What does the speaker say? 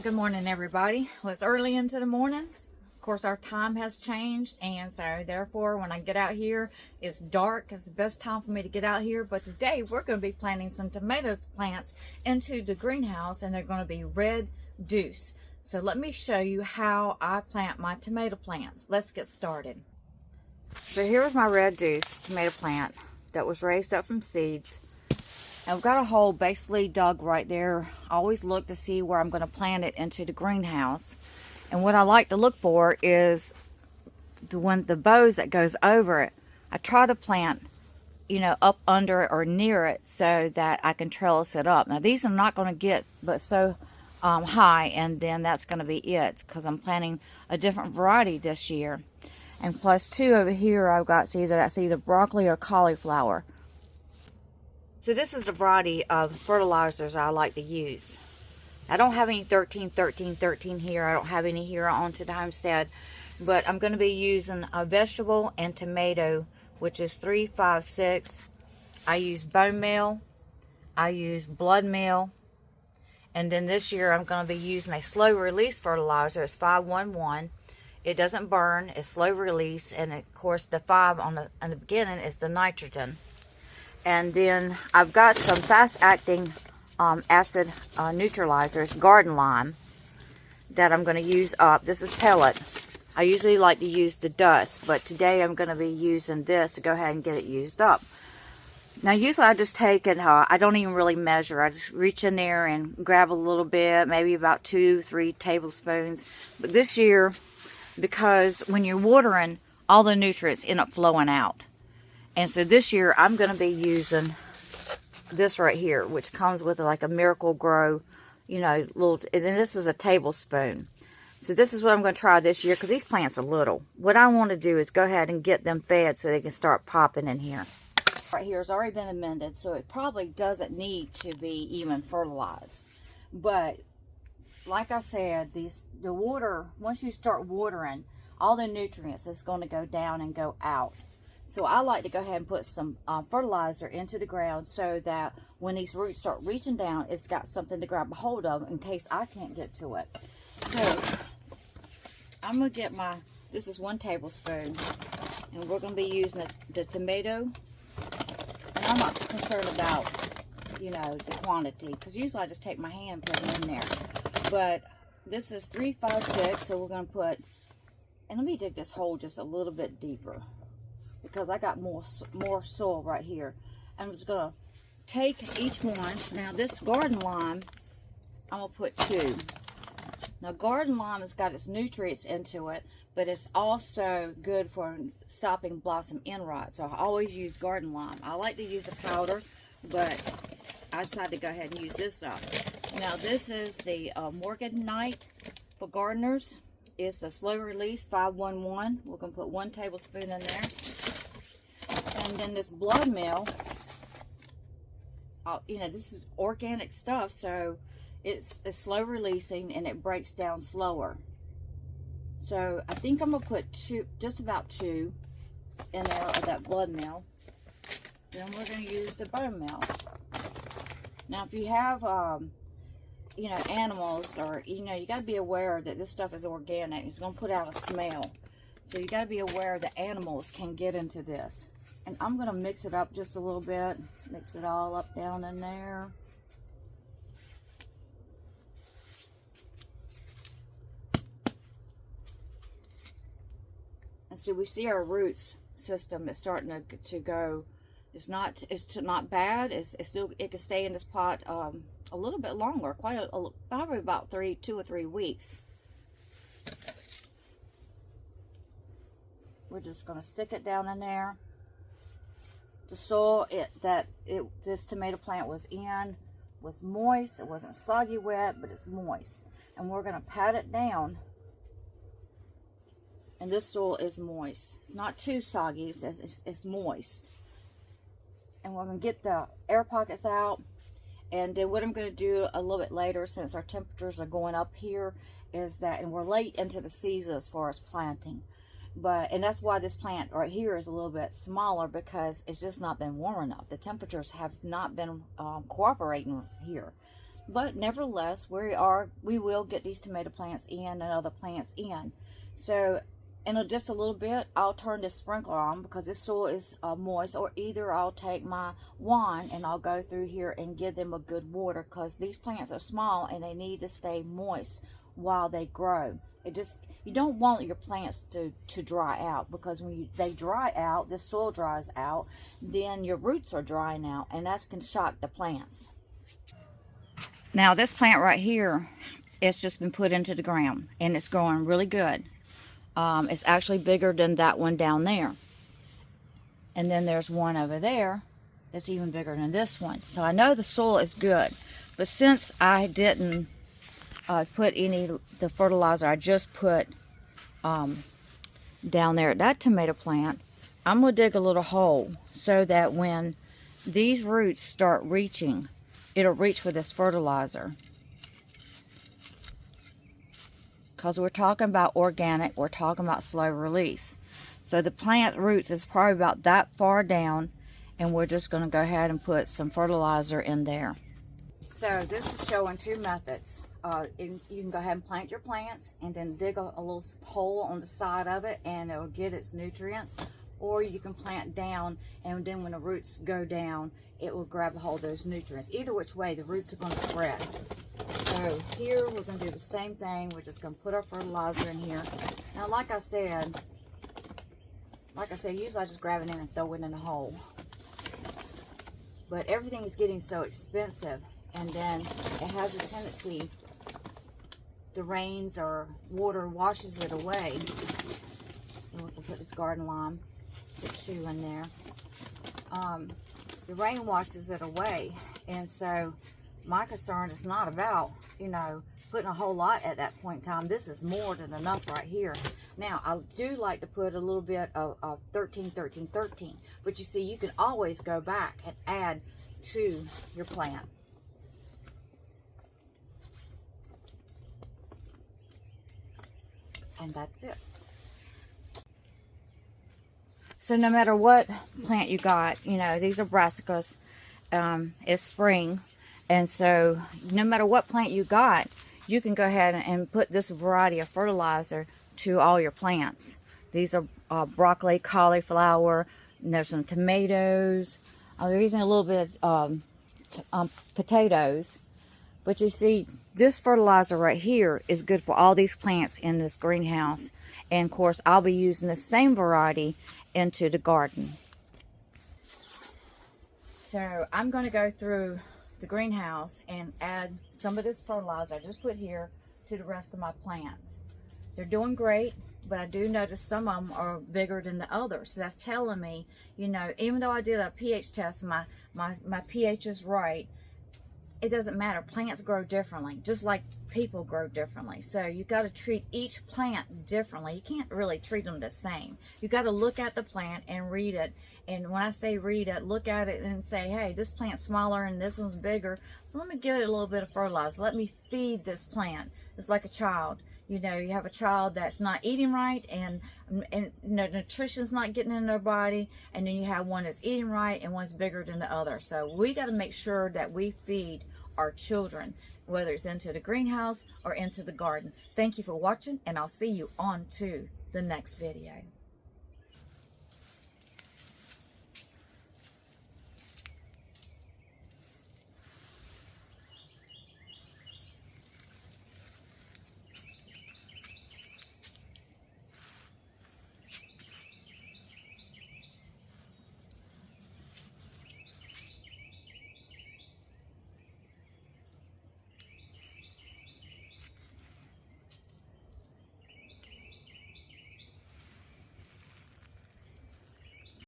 Good morning, everybody. Well, it's early into the morning. Of course, our time has changed, and so therefore when I get out here, it's dark. It's the best time for me to get out here. But today we're going to be planting some tomato plants into the greenhouse, and they're going to be red deuce. So let me show you how I plant my tomato plants. Let's get started. So here's my red deuce tomato plant that was raised up from seeds. I've got a hole basically dug right there. I always look to see where I'm going to plant it into the greenhouse. And what I like to look for is the bows that goes over it. I try to plant, up under it or near it so that I can trellis it up. Now these are not going to get but so high, and then that's going to be it because I'm planting a different variety this year. And plus two over here I've got that's either broccoli or cauliflower. So this is the variety of fertilizers I like to use. I don't have any 13, 13, 13 here. I don't have any here onto the homestead. But I'm going to be using a vegetable and tomato, which is 3, 5, 6. I use bone meal. I use blood meal. And then this year I'm going to be using a slow release fertilizer. It's 511. It doesn't burn. It's slow release. And of course the 5 on the beginning is the nitrogen. And then I've got some fast-acting acid neutralizers, garden lime, that I'm going to use up. This is pellet. I usually like to use the dust, but today I'm going to be using this to go ahead and get it used up. Now usually I just take it, I don't even really measure. I just reach in there and grab a little bit, maybe about 2-3 tablespoons. But this year, because when you're watering, all the nutrients end up flowing out. And so this year I'm going to be using this right here, which comes with like a Miracle Grow, little, and then this is a tablespoon. So this is what I'm going to try this year because these plants are little. What I want to do is go ahead and get them fed so they can start popping in here. Right here has already been amended, so it probably doesn't need to be even fertilized. But like I said, the water, once you start watering, all the nutrients is going to go down and go out. So I like to go ahead and put some fertilizer into the ground so that when these roots start reaching down, it's got something to grab a hold of in case I can't get to it. So I'm going to get this is 1 tablespoon, and we're going to be using the tomato. And I'm not concerned about, the quantity, because usually I just take my hand and put it in there. But this is 3, 5, 6, so we're going to put, and let me dig this hole just a little bit deeper, because I got more soil right here. I'm just going to take each one. Now this garden lime, I'm going to put 2. Now garden lime has got its nutrients into it, but it's also good for stopping blossom end rot. So I always use garden lime. I like to use the powder, but I decided to go ahead and use this up. Now this is the Morganite for gardeners. It's a slow release 511. We're going to put 1 tablespoon in there. And then this blood meal, this is organic stuff, so it's slow releasing and it breaks down slower. So I think I'm going to put just about 2 in there of that blood meal. Then we're going to use the bone meal. Now if you have, animals, or, you got to be aware that this stuff is organic. It's going to put out a smell. So you got to be aware that animals can get into this. And I'm going to mix it up just a little bit. Mix it all up down in there. And so we see our roots system is starting to go. It's not bad. It's still, it can stay in this pot a little bit longer, probably about 2 or 3 weeks. We're just going to stick it down in there. The soil this tomato plant was in was moist. It wasn't soggy wet, but it's moist. And we're going to pat it down. And this soil is moist. It's not too soggy. It's moist. And we're going to get the air pockets out. And then what I'm going to do a little bit later, since our temperatures are going up here, is that, and we're late into the season as far as planting. And that's why this plant right here is a little bit smaller, because it's just not been warm enough. The temperatures have not been cooperating here. but nevertheless, we will get these tomato plants in and other plants in. So in just a little bit, I'll turn this sprinkler on because this soil is moist, or either I'll take my wand and I'll go through here and give them a good water, because these plants are small and they need to stay moist while they grow. You don't want your plants to dry out, because when they dry out, the soil dries out, then your roots are drying out, and that can shock the plants. Now this plant right here, it's just been put into the ground and it's growing really good. It's actually bigger than that one down there. And then there's one over there that's even bigger than this one. So I know the soil is good. But since I didn't put the fertilizer I just put down there at that tomato plant, I'm going to dig a little hole so that when these roots start reaching, it'll reach for this fertilizer. Because we're talking about organic, we're talking about slow release. So the plant roots is probably about that far down, and we're just going to go ahead and put some fertilizer in there. So this is showing two methods. You can go ahead and plant your plants and then dig a little hole on the side of it and it'll get its nutrients. Or you can plant down, and then when the roots go down, it will grab a hold of those nutrients. Either which way, the roots are going to spread. So here we're going to do the same thing. We're just going to put our fertilizer in here. Now, like I said, usually I just grab it in and throw it in the hole. But everything is getting so expensive, and then it has a tendency, the rains or water washes it away. And we'll put this garden lime, put two in there. The rain washes it away, and so my concern is not about, putting a whole lot at that point in time. This is more than enough right here. Now, I do like to put a little bit of 13, 13, 13. But you see, you can always go back and add to your plant. And that's it. So no matter what plant you got, these are brassicas. It's spring. And so no matter what plant you got, you can go ahead and put this variety of fertilizer to all your plants. These are broccoli, cauliflower, and there's some tomatoes. They're using a little bit of potatoes. But you see, this fertilizer right here is good for all these plants in this greenhouse. And of course, I'll be using the same variety into the garden. So I'm going to go through the greenhouse and add some of this fertilizer I just put here to the rest of my plants. They're doing great, but I do notice some of them are bigger than the others. So that's telling me, even though I did a pH test, my pH is right, it doesn't matter. Plants grow differently, just like people grow differently. So you got to treat each plant differently. You can't really treat them the same. You got to look at the plant and read it. And when I say read it, look at it and say, hey, this plant's smaller and this one's bigger, so let me give it a little bit of fertilizer. Let me feed this plant. It's like a child. You have a child that's not eating right, and nutrition's not getting in their body, and then you have one that's eating right and one's bigger than the other. So we got to make sure that we feed our children, whether it's into the greenhouse or into the garden. Thank you for watching, and I'll see you on to the next video.